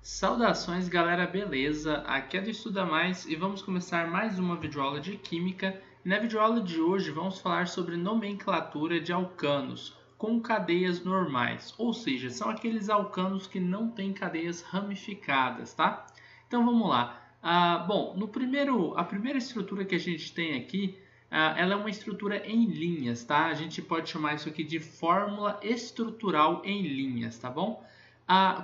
Saudações galera, beleza? Aqui é do Estuda Mais e vamos começar mais uma videoaula de Química. Na videoaula de hoje vamos falar sobre nomenclatura de alcanos com cadeias normais, ou seja, são aqueles alcanos que não têm cadeias ramificadas, tá? Então vamos lá. A primeira estrutura que a gente tem aqui, ela é uma estrutura em linhas, tá? A gente pode chamar isso aqui de fórmula estrutural em linhas, tá bom?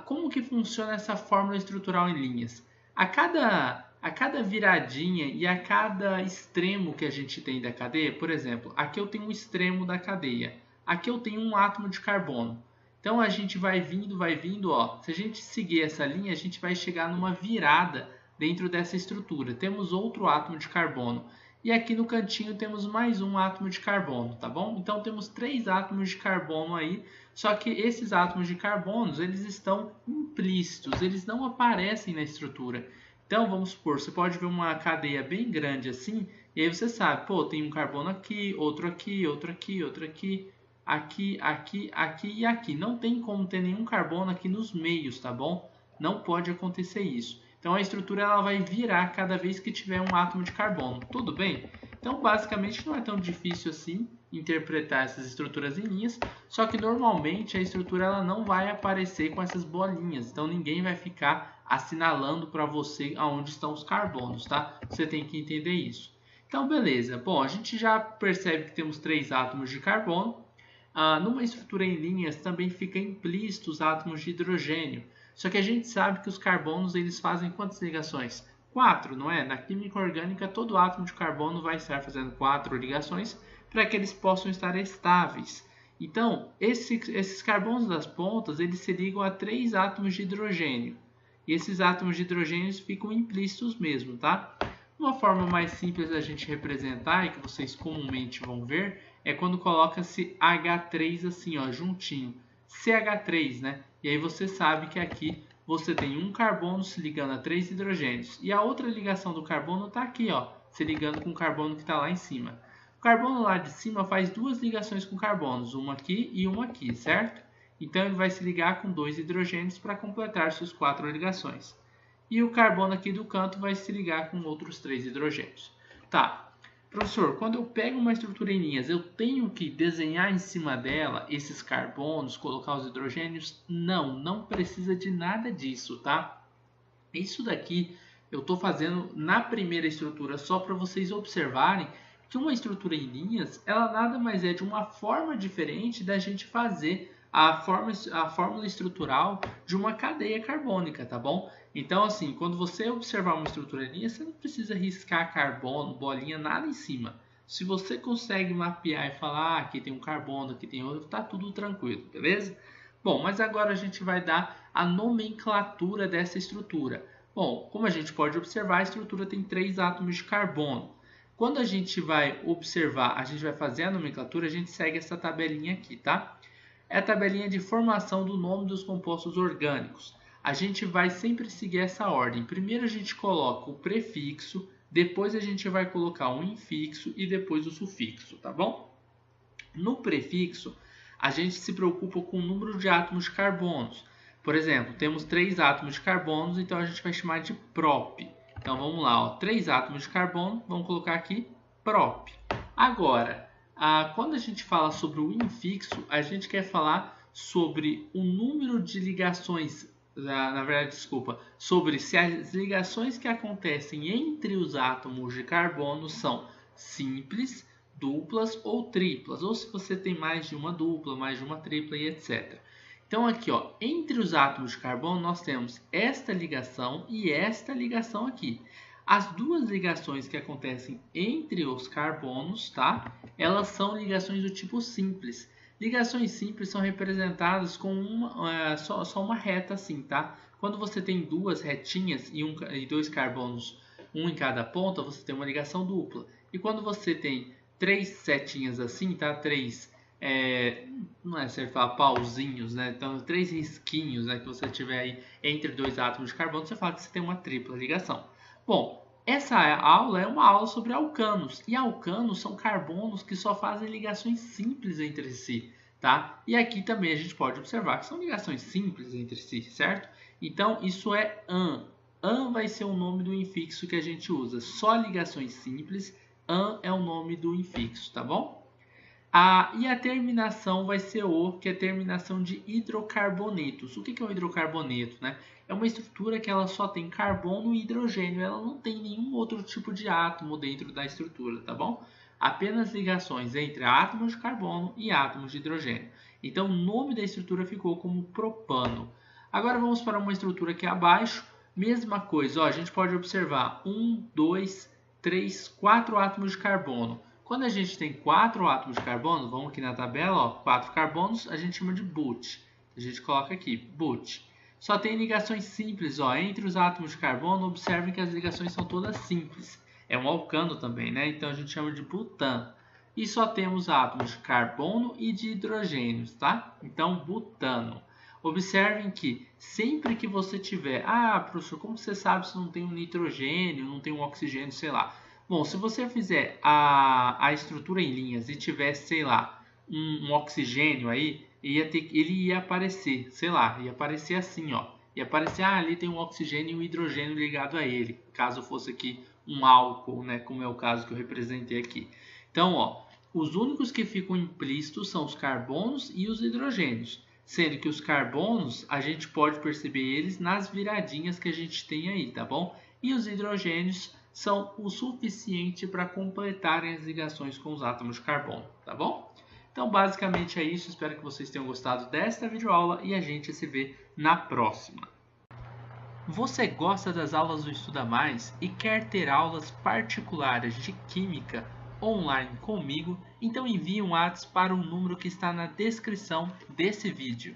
Como que funciona essa fórmula estrutural em linhas? A cada viradinha e a cada extremo que a gente tem da cadeia, por exemplo, aqui eu tenho um extremo da cadeia, aqui eu tenho um átomo de carbono. Então a gente vai vindo, ó. Se a gente seguir essa linha, a gente vai chegar numa virada dentro dessa estrutura. Temos outro átomo de carbono. E aqui no cantinho temos mais um átomo de carbono, tá bom? Então temos 3 átomos de carbono aí, só que esses átomos de carbono, eles estão implícitos, eles não aparecem na estrutura. Então vamos supor, você pode ver uma cadeia bem grande assim, e aí você sabe, pô, tem um carbono aqui, outro aqui, outro aqui, outro aqui, aqui, aqui, aqui e aqui. Não tem como ter nenhum carbono aqui nos meios, tá bom? Não pode acontecer isso. Então a estrutura ela vai virar cada vez que tiver um átomo de carbono. Tudo bem? Então basicamente não é tão difícil assim interpretar essas estruturas em linhas, só que normalmente a estrutura ela não vai aparecer com essas bolinhas. Então ninguém vai ficar assinalando para você aonde estão os carbonos, tá? Você tem que entender isso. Então beleza. Bom, a gente já percebe que temos 3 átomos de carbono. Numa estrutura em linhas também fica implícito os átomos de hidrogênio. Só que a gente sabe que os carbonos eles fazem quantas ligações? 4, não é? Na química orgânica, todo átomo de carbono vai estar fazendo 4 ligações para que eles possam estar estáveis. Então, esses carbonos das pontas eles se ligam a 3 átomos de hidrogênio. E esses átomos de hidrogênio ficam implícitos mesmo, tá? Uma forma mais simples da gente representar, e que vocês comumente vão ver, é quando coloca-se H3 assim, ó, juntinho. CH3, né? E aí você sabe que aqui você tem um carbono se ligando a 3 hidrogênios. E a outra ligação do carbono está aqui, ó, se ligando com o carbono que está lá em cima. O carbono lá de cima faz 2 ligações com carbonos, uma aqui e uma aqui, certo? Então ele vai se ligar com 2 hidrogênios para completar suas 4 ligações. E o carbono aqui do canto vai se ligar com outros 3 hidrogênios. Tá. Professor, quando eu pego uma estrutura em linhas, eu tenho que desenhar em cima dela esses carbonos, colocar os hidrogênios? Não, não precisa de nada disso, tá? Isso daqui eu estou fazendo na primeira estrutura só para vocês observarem que uma estrutura em linhas, ela nada mais é de uma forma diferente da gente fazer a fórmula estrutural de uma cadeia carbônica, tá bom? Então, assim, quando você observar uma estrutura em linha, você não precisa riscar carbono, bolinha, nada em cima. Se você consegue mapear e falar, aqui tem um carbono, aqui tem outro, tá tudo tranquilo, beleza? Bom, mas agora a gente vai dar a nomenclatura dessa estrutura. Bom, como a gente pode observar, a estrutura tem 3 átomos de carbono. Quando a gente vai observar, a gente vai fazer a nomenclatura, a gente segue essa tabelinha aqui, tá? É a tabelinha de formação do nome dos compostos orgânicos. A gente vai sempre seguir essa ordem. Primeiro a gente coloca o prefixo, depois a gente vai colocar o infixo e depois o sufixo, tá bom? No prefixo, a gente se preocupa com o número de átomos de carbonos. Por exemplo, temos 3 átomos de carbonos, então a gente vai chamar de prop. Então vamos lá, ó, 3 átomos de carbono, vamos colocar aqui prop. Agora, quando a gente fala sobre o infixo, a gente quer falar sobre o número de ligações, sobre se as ligações que acontecem entre os átomos de carbono são simples, duplas ou triplas, ou se você tem mais de uma dupla, mais de uma tripla e etc. Então aqui, ó, entre os átomos de carbono nós temos esta ligação e esta ligação aqui. As 2 ligações que acontecem entre os carbonos, tá? Elas são ligações do tipo simples. Ligações simples são representadas com só uma reta assim, tá? Quando você tem 2 retinhas e 2 carbonos, um em cada ponta, você tem uma ligação dupla. E quando você tem 3 setinhas assim, tá? 3, não é certo falar pauzinhos, né? Então 3 risquinhos, né, que você tiver aí entre 2 átomos de carbono, você fala que você tem uma tripla ligação. Bom, essa aula é uma aula sobre alcanos, e alcanos são carbonos que só fazem ligações simples entre si, tá? E aqui também a gente pode observar que são ligações simples entre si, certo? Então, isso é AN. AN vai ser o nome do infixo que a gente usa. Só ligações simples, AN é o nome do infixo, tá bom? E a terminação vai ser O, que é a terminação de hidrocarbonetos. O que é um hidrocarboneto, né? É uma estrutura que ela só tem carbono e hidrogênio. Ela não tem nenhum outro tipo de átomo dentro da estrutura, tá bom? Apenas ligações entre átomos de carbono e átomos de hidrogênio. Então, o nome da estrutura ficou como propano. Agora vamos para uma estrutura aqui abaixo. Mesma coisa, ó, a gente pode observar 1, 2, 3, 4 átomos de carbono. Quando a gente tem 4 átomos de carbono, vamos aqui na tabela, ó, 4 carbonos, a gente chama de but. A gente coloca aqui, but. Só tem ligações simples, ó, entre os átomos de carbono, observem que as ligações são todas simples. É um alcano também, né? Então a gente chama de butan. E só temos átomos de carbono e de hidrogênios, tá? Então, butano. Observem que sempre que você tiver... professor, como você sabe se não tem um nitrogênio, não tem um oxigênio, sei lá. Bom, se você fizer a estrutura em linhas e tiver, sei lá, um oxigênio aí, ele ia aparecer, sei lá, ia aparecer assim, ó. Ia aparecer, ali tem um oxigênio e um hidrogênio ligado a ele, caso fosse aqui um álcool, né, como é o caso que eu representei aqui. Então, ó, os únicos que ficam implícitos são os carbonos e os hidrogênios, sendo que os carbonos, a gente pode perceber eles nas viradinhas que a gente tem aí, tá bom? E os hidrogênios são o suficiente para completarem as ligações com os átomos de carbono, tá bom? Então, basicamente é isso. Espero que vocês tenham gostado desta videoaula e a gente se vê na próxima. Você gosta das aulas do Estuda Mais e quer ter aulas particulares de Química online comigo? Então envie um WhatsApp para o número que está na descrição desse vídeo.